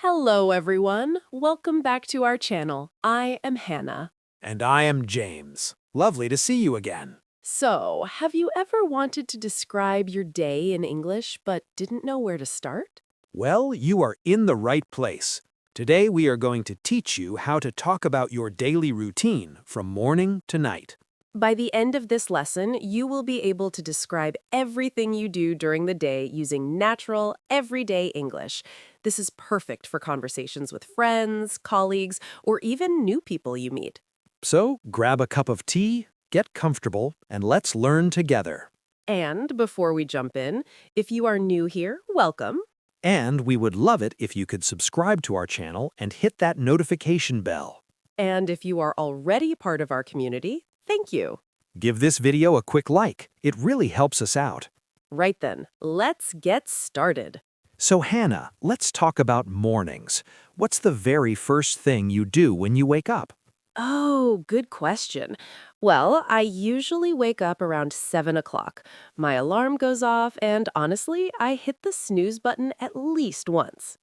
Hello, everyone. Welcome back to our channel. I am Hannah. And I am James. Lovely to see you again. So, have you ever wanted to describe your day in English but didn't know where to start? Well, you are in the right place. Today we are going to teach you how to talk about your daily routine from morning to night. By the end of this lesson, you will be able to describe everything you do during the day using natural, everyday English. This is perfect for conversations with friends, colleagues, or even new people you meet. So, grab a cup of tea, get comfortable, and let's learn together. And before we jump in, if you are new here, welcome. And we would love it if you could subscribe to our channel and hit that notification bell. And if you are already part of our community, thank you. Give this video a quick like. It really helps us out. Right then, let's get started. So Hannah, let's talk about mornings. What's the very first thing you do when you wake up? Oh, good question. Well, I usually wake up around 7 o'clock. My alarm goes off, and honestly, I hit the snooze button at least once.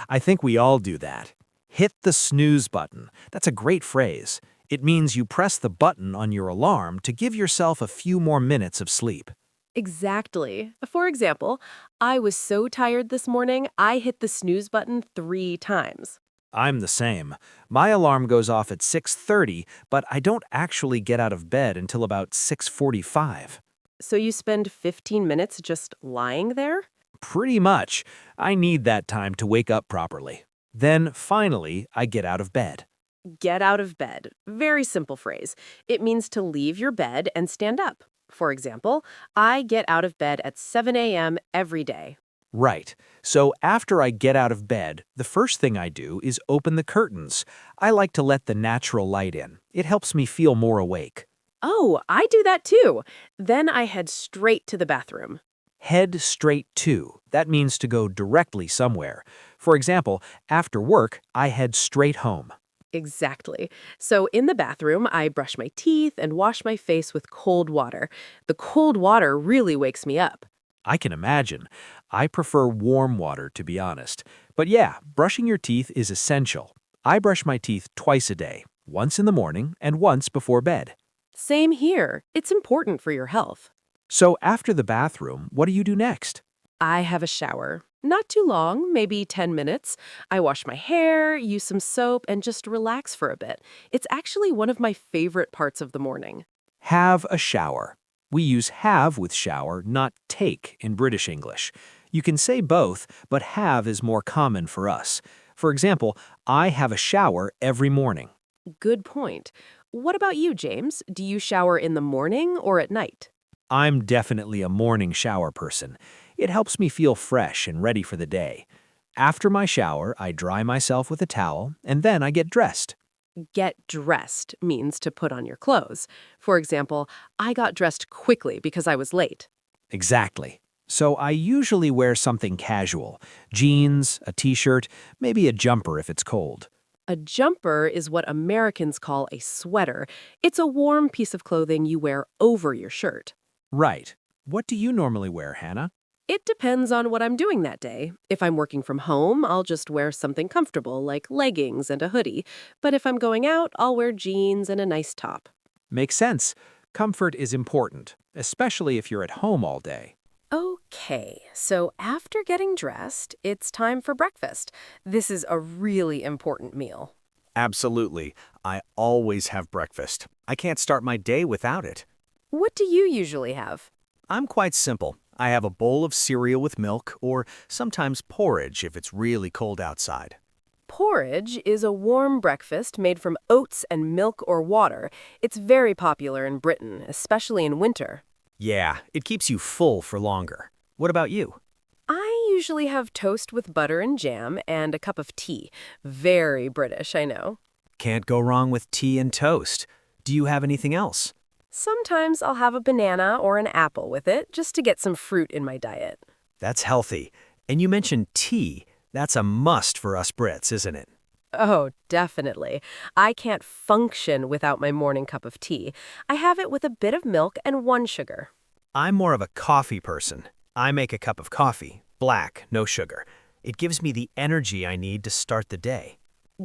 I think we all do that. Hit the snooze button. That's a great phrase. It means you press the button on your alarm to give yourself a few more minutes of sleep. Exactly. For example, I was so tired this morning, I hit the snooze button 3 times. I'm the same. My alarm goes off at 6:30, but I don't actually get out of bed until about 6:45. So you spend 15 minutes just lying there? Pretty much. I need that time to wake up properly. Then, finally, I get out of bed. Get out of bed. Very simple phrase. It means to leave your bed and stand up. For example, I get out of bed at 7 a.m. every day. Right. So after I get out of bed, the first thing I do is open the curtains. I like to let the natural light in. It helps me feel more awake. Oh, I do that too. Then I head straight to the bathroom. Head straight to. That means to go directly somewhere. For example, after work, I head straight home. Exactly. So in the bathroom, I brush my teeth and wash my face with cold water. The cold water really wakes me up. I can imagine. I prefer warm water, to be honest. But yeah, brushing your teeth is essential. I brush my teeth twice a day, once in the morning and once before bed. Same here. It's important for your health. So after the bathroom, what do you do next? I have a shower. Not too long, maybe 10 minutes. I wash my hair, use some soap, and just relax for a bit. It's actually one of my favorite parts of the morning. Have a shower. We use have with shower, not take in British English. You can say both, but have is more common for us. For example, I have a shower every morning. Good point. What about you, James? Do you shower in the morning or at night? I'm definitely a morning shower person. It helps me feel fresh and ready for the day. After my shower, I dry myself with a towel, and then I get dressed. Get dressed means to put on your clothes. For example, I got dressed quickly because I was late. Exactly. So I usually wear something casual, jeans, a t-shirt, maybe a jumper if it's cold. A jumper is what Americans call a sweater. It's a warm piece of clothing you wear over your shirt. Right. What do you normally wear, Hannah? It depends on what I'm doing that day. If I'm working from home, I'll just wear something comfortable like leggings and a hoodie. But if I'm going out, I'll wear jeans and a nice top. Makes sense. Comfort is important, especially if you're at home all day. Okay, so after getting dressed, it's time for breakfast. This is a really important meal. Absolutely. I always have breakfast. I can't start my day without it. What do you usually have? I'm quite simple. I have a bowl of cereal with milk, or sometimes porridge if it's really cold outside. Porridge is a warm breakfast made from oats and milk or water. It's very popular in Britain, especially in winter. Yeah, it keeps you full for longer. What about you? I usually have toast with butter and jam and a cup of tea. Very British, I know. Can't go wrong with tea and toast. Do you have anything else? Sometimes I'll have a banana or an apple with it, just to get some fruit in my diet. That's healthy. And you mentioned tea. That's a must for us Brits, isn't it? Oh, definitely. I can't function without my morning cup of tea. I have it with a bit of milk and one sugar. I'm more of a coffee person. I make a cup of coffee, black, no sugar. It gives me the energy I need to start the day.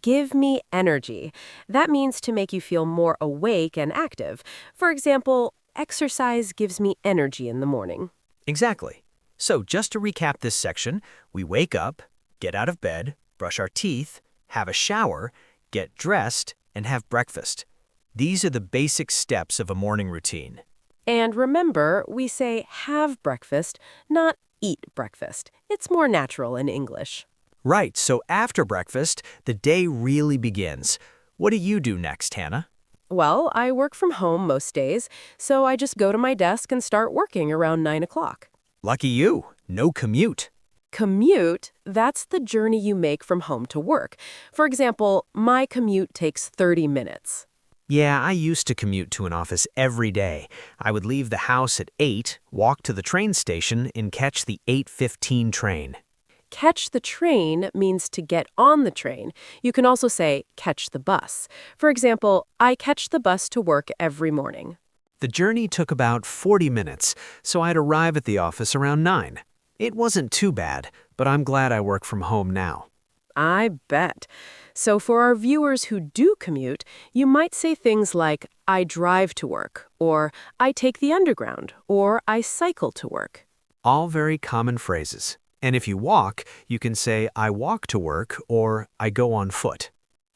Give me energy. That means to make you feel more awake and active. For example, exercise gives me energy in the morning. Exactly. So just to recap this section, we wake up, get out of bed, brush our teeth, have a shower, get dressed, and have breakfast. These are the basic steps of a morning routine. And remember, we say have breakfast, not eat breakfast. It's more natural in English. Right, so after breakfast, the day really begins. What do you do next, Hannah? Well, I work from home most days, so I just go to my desk and start working around 9 o'clock. Lucky you, no commute. Commute, that's the journey you make from home to work. For example, my commute takes 30 minutes. Yeah, I used to commute to an office every day. I would leave the house at 8, walk to the train station, and catch the 8:15 train. Catch the train means to get on the train. You can also say catch the bus. For example, I catch the bus to work every morning. The journey took about 40 minutes, so I'd arrive at the office around 9. It wasn't too bad, but I'm glad I work from home now. I bet. So for our viewers who do commute, you might say things like, I drive to work, or I take the underground, or I cycle to work. All very common phrases. And if you walk, you can say, I walk to work, or I go on foot.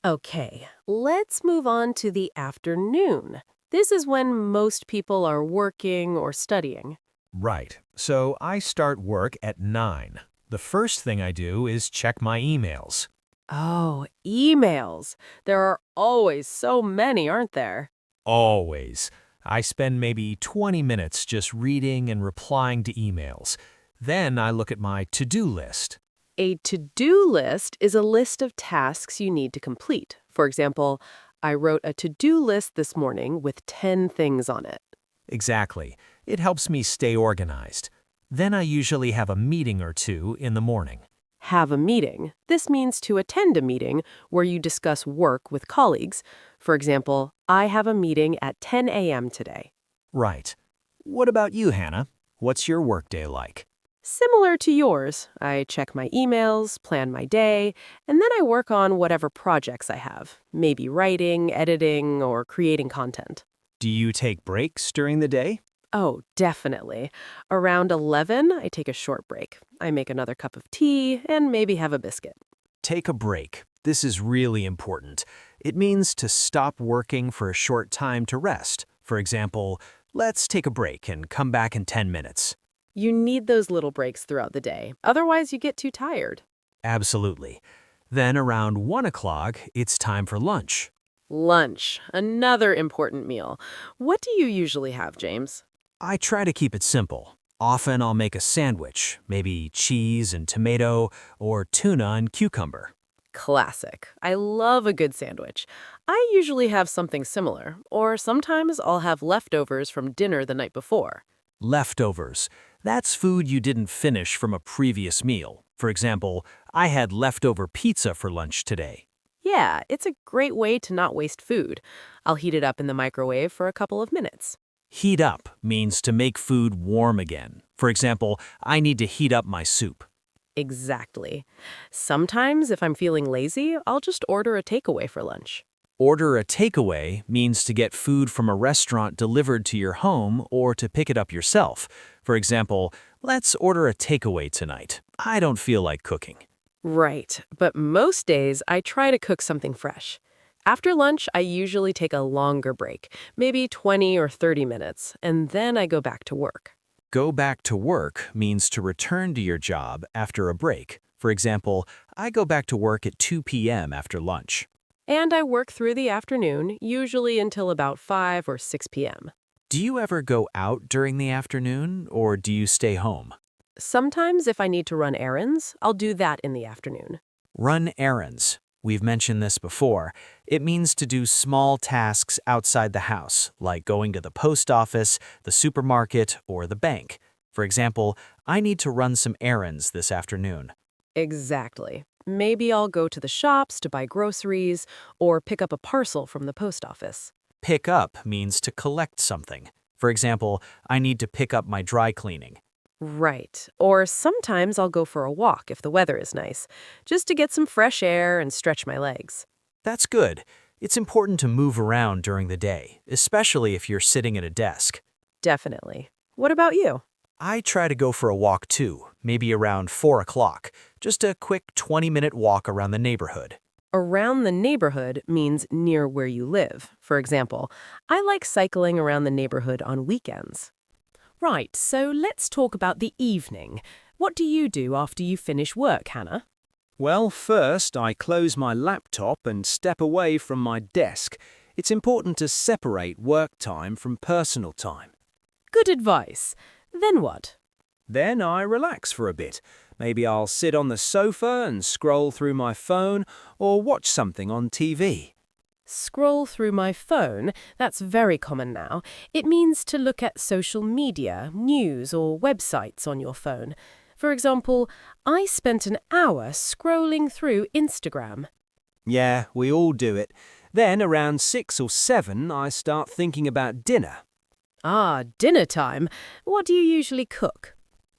Okay, let's move on to the afternoon. This is when most people are working or studying. Right. So I start work at 9. The first thing I do is check my emails. Oh, emails. There are always so many, aren't there? Always. I spend maybe 20 minutes just reading and replying to emails. Then I look at my to-do list. A to-do list is a list of tasks you need to complete. For example, I wrote a to-do list this morning with 10 things on it. Exactly. It helps me stay organized. Then I usually have a meeting or two in the morning. Have a meeting. This means to attend a meeting where you discuss work with colleagues. For example, I have a meeting at 10 a.m. today. Right. What about you, Hannah? What's your workday like? Similar to yours, I check my emails, plan my day, and then I work on whatever projects I have, maybe writing, editing, or creating content. Do you take breaks during the day? Oh, definitely. Around 11, I take a short break. I make another cup of tea and maybe have a biscuit. Take a break. This is really important. It means to stop working for a short time to rest. For example, let's take a break and come back in 10 minutes. You need those little breaks throughout the day. Otherwise, you get too tired. Absolutely. Then around 1 o'clock, it's time for lunch. Lunch, another important meal. What do you usually have, James? I try to keep it simple. Often I'll make a sandwich, maybe cheese and tomato, or tuna and cucumber. Classic. I love a good sandwich. I usually have something similar, or sometimes I'll have leftovers from dinner the night before. Leftovers. That's food you didn't finish from a previous meal. For example, I had leftover pizza for lunch today. Yeah, it's a great way to not waste food. I'll heat it up in the microwave for a couple of minutes. Heat up means to make food warm again. For example, I need to heat up my soup. Exactly. Sometimes, if I'm feeling lazy, I'll just order a takeaway for lunch. Order a takeaway means to get food from a restaurant delivered to your home or to pick it up yourself. For example, let's order a takeaway tonight. I don't feel like cooking. Right, but most days I try to cook something fresh. After lunch, I usually take a longer break, maybe 20 or 30 minutes, and then I go back to work. Go back to work means to return to your job after a break. For example, I go back to work at 2 p.m. after lunch. And I work through the afternoon, usually until about 5 or 6 p.m. Do you ever go out during the afternoon, or do you stay home? Sometimes, if I need to run errands, I'll do that in the afternoon. Run errands. We've mentioned this before. It means to do small tasks outside the house, like going to the post office, the supermarket, or the bank. For example, I need to run some errands this afternoon. Exactly. Maybe I'll go to the shops to buy groceries or pick up a parcel from the post office. Pick up means to collect something. For example, I need to pick up my dry cleaning. Right. Or sometimes I'll go for a walk if the weather is nice, just to get some fresh air and stretch my legs. That's good. It's important to move around during the day, especially if you're sitting at a desk. Definitely. What about you? I try to go for a walk too, maybe around 4 o'clock, just a quick 20-minute walk around the neighborhood. Around the neighborhood means near where you live. For example, I like cycling around the neighborhood on weekends. Right, so let's talk about the evening. What do you do after you finish work, Hannah? Well, first I close my laptop and step away from my desk. It's important to separate work time from personal time. Good advice. Then what? Then I relax for a bit. Maybe I'll sit on the sofa and scroll through my phone or watch something on TV. Scroll through my phone, that's very common now. It means to look at social media, news, or websites on your phone. For example, I spent an hour scrolling through Instagram. Yeah, we all do it. Then around 6 or 7, I start thinking about dinner. Ah, dinner time. What do you usually cook?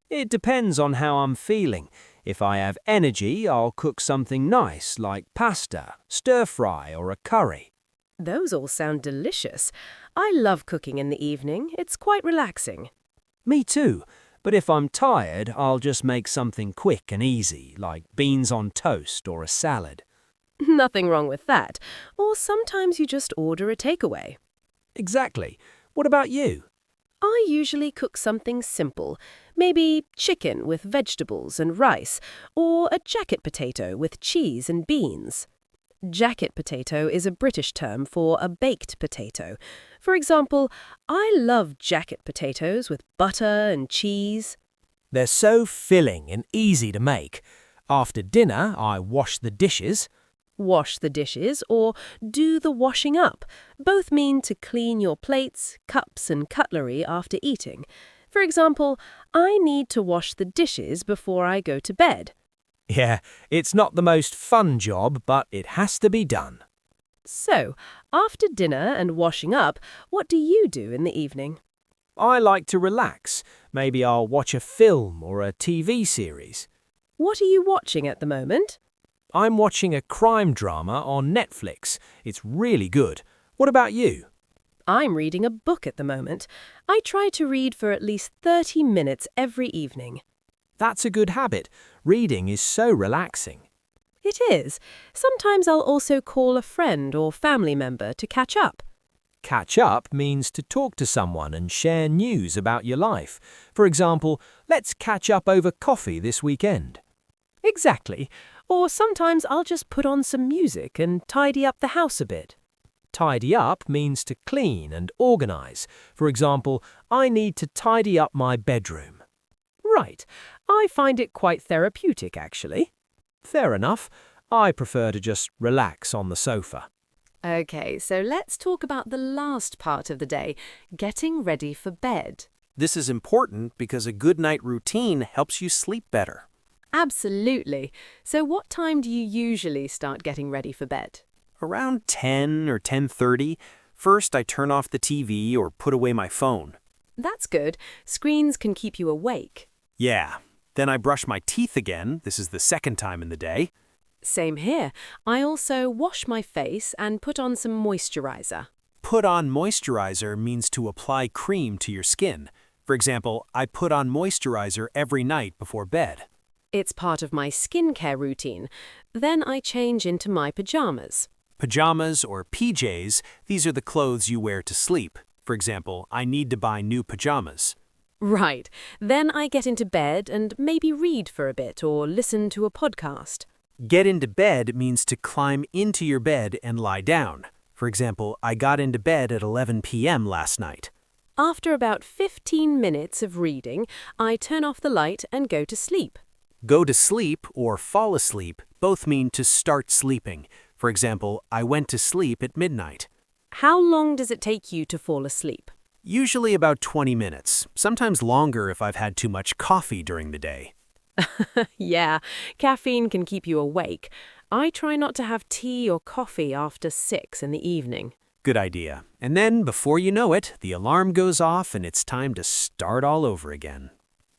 It depends on how I'm feeling. If I have energy, I'll cook something nice like pasta, stir-fry, or a curry. Those all sound delicious. I love cooking in the evening. It's quite relaxing. Me too, but if I'm tired, I'll just make something quick and easy, like beans on toast or a salad. Nothing wrong with that. Or sometimes you just order a takeaway. Exactly. What about you? I usually cook something simple, maybe chicken with vegetables and rice, or a jacket potato with cheese and beans. Jacket potato is a British term for a baked potato. For example, I love jacket potatoes with butter and cheese. They're so filling and easy to make. After dinner, I wash the dishes. Wash the dishes or do the washing up. Both mean to clean your plates, cups and cutlery after eating. For example, I need to wash the dishes before I go to bed. Yeah, it's not the most fun job, but it has to be done. So, after dinner and washing up, what do you do in the evening? I like to relax. Maybe I'll watch a film or a TV series. What are you watching at the moment? I'm watching a crime drama on Netflix. It's really good. What about you? I'm reading a book at the moment. I try to read for at least 30 minutes every evening. That's a good habit. Reading is so relaxing. It is. Sometimes I'll also call a friend or family member to catch up. Catch up means to talk to someone and share news about your life. For example, let's catch up over coffee this weekend. Exactly. Or sometimes I'll just put on some music and tidy up the house a bit. Tidy up means to clean and organize. For example, I need to tidy up my bedroom. Right. I find it quite therapeutic, actually. Fair enough. I prefer to just relax on the sofa. Okay, so let's talk about the last part of the day, getting ready for bed. This is important because a good night routine helps you sleep better. Absolutely. So what time do you usually start getting ready for bed? Around 10 or 10:30, first I turn off the TV or put away my phone. That's good. Screens can keep you awake. Yeah. Then I brush my teeth again. This is the second time in the day. Same here. I also wash my face and put on some moisturizer. Put on moisturizer means to apply cream to your skin. For example, I put on moisturizer every night before bed. It's part of my skincare routine. Then I change into my pajamas. Pajamas or PJs, these are the clothes you wear to sleep. For example, I need to buy new pajamas. Right. Then I get into bed and maybe read for a bit or listen to a podcast. Get into bed means to climb into your bed and lie down. For example, I got into bed at 11 p.m. last night. After about 15 minutes of reading, I turn off the light and go to sleep. Go to sleep or fall asleep both mean to start sleeping. For example, I went to sleep at midnight. How long does it take you to fall asleep? Usually about 20 minutes, sometimes longer if I've had too much coffee during the day. Yeah, caffeine can keep you awake. I try not to have tea or coffee after 6 in the evening. Good idea. And then, before you know it, the alarm goes off and it's time to start all over again.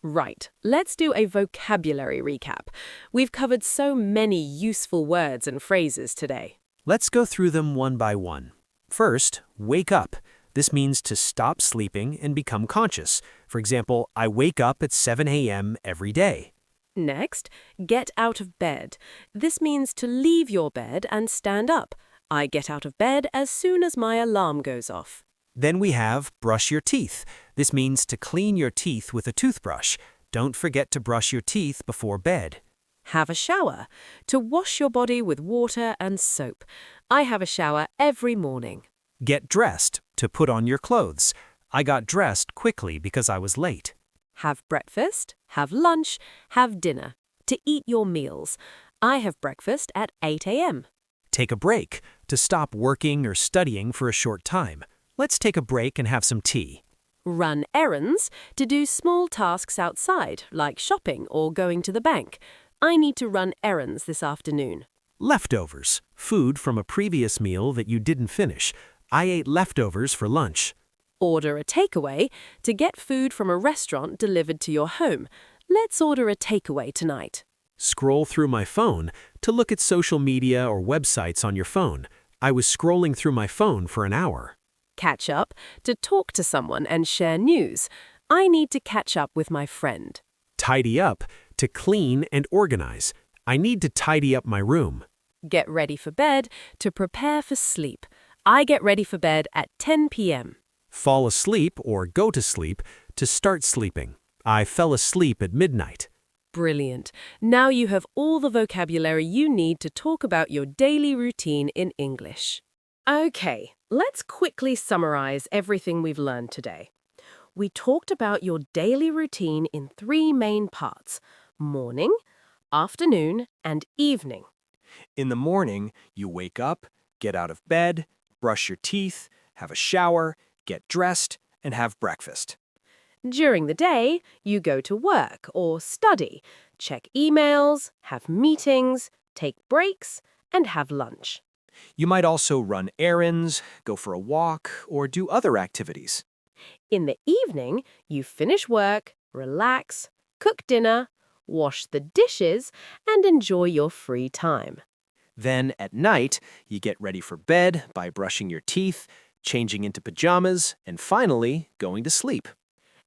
Right, let's do a vocabulary recap. We've covered so many useful words and phrases today. Let's go through them one by one. First, wake up. This means to stop sleeping and become conscious. For example, I wake up at 7 a.m. every day. Next, get out of bed. This means to leave your bed and stand up. I get out of bed as soon as my alarm goes off. Then we have brush your teeth. This means to clean your teeth with a toothbrush. Don't forget to brush your teeth before bed. Have a shower. To wash your body with water and soap. I have a shower every morning. Get dressed. To put on your clothes. I got dressed quickly because I was late. Have breakfast, have lunch, have dinner. To eat your meals. I have breakfast at 8 a.m. Take a break. To stop working or studying for a short time. Let's take a break and have some tea. Run errands. To do small tasks outside, like shopping or going to the bank. I need to run errands this afternoon. Leftovers. Food from a previous meal that you didn't finish. I ate leftovers for lunch. Order a takeaway. To get food from a restaurant delivered to your home. Let's order a takeaway tonight. Scroll through my phone. To look at social media or websites on your phone. I was scrolling through my phone for an hour. Catch up. To talk to someone and share news. I need to catch up with my friend. Tidy up. To clean and organize. I need to tidy up my room. Get ready for bed. To prepare for sleep. I get ready for bed at 10 p.m. Fall asleep or go to sleep. To start sleeping. I fell asleep at midnight. Brilliant. Now you have all the vocabulary you need to talk about your daily routine in English. Okay, let's quickly summarize everything we've learned today. We talked about your daily routine in 3 main parts: morning, afternoon, and evening. In the morning, you wake up, get out of bed, brush your teeth, have a shower, get dressed, and have breakfast. During the day, you go to work or study, check emails, have meetings, take breaks, and have lunch. You might also run errands, go for a walk, or do other activities. In the evening, you finish work, relax, cook dinner, wash the dishes, and enjoy your free time. Then at night, you get ready for bed by brushing your teeth, changing into pajamas, and finally going to sleep.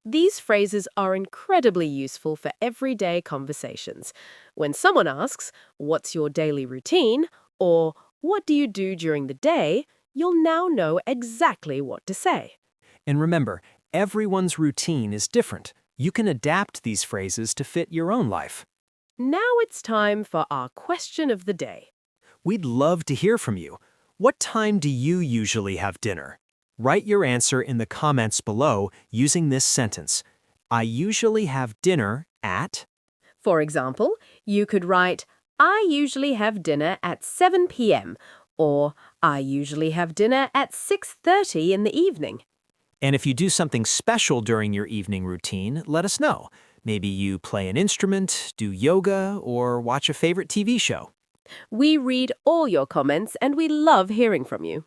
These phrases are incredibly useful for everyday conversations. When someone asks, "What's your daily routine?" or "What do you do during the day?" you'll now know exactly what to say. And remember, everyone's routine is different. You can adapt these phrases to fit your own life. Now it's time for our question of the day. We'd love to hear from you. What time do you usually have dinner? Write your answer in the comments below using this sentence. I usually have dinner at... For example, you could write, "I usually have dinner at 7 p.m." or "I usually have dinner at 6:30 in the evening." And if you do something special during your evening routine, let us know. Maybe you play an instrument, do yoga, or watch a favorite TV show. We read all your comments and we love hearing from you.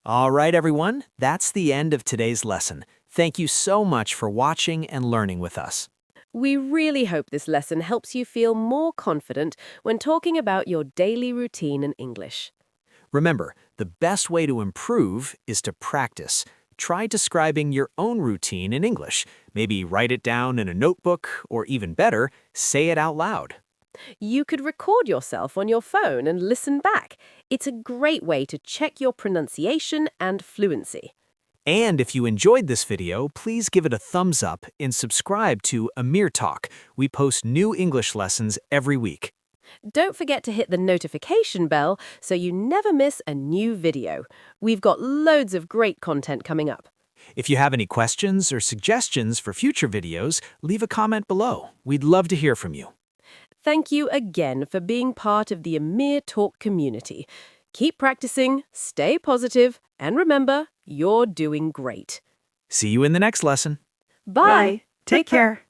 All right, everyone, that's the end of today's lesson. Thank you so much for watching and learning with us. We really hope this lesson helps you feel more confident when talking about your daily routine in English. Remember, the best way to improve is to practice. Try describing your own routine in English. Maybe write it down in a notebook, or even better, say it out loud. You could record yourself on your phone and listen back. It's a great way to check your pronunciation and fluency. And if you enjoyed this video, please give it a thumbs up and subscribe to Amiir Talk. We post new English lessons every week. Don't forget to hit the notification bell so you never miss a new video. We've got loads of great content coming up. If you have any questions or suggestions for future videos, leave a comment below. We'd love to hear from you. Thank you again for being part of the Amiir Talk community. Keep practicing, stay positive, and remember, you're doing great. See you in the next lesson. Bye. Take care.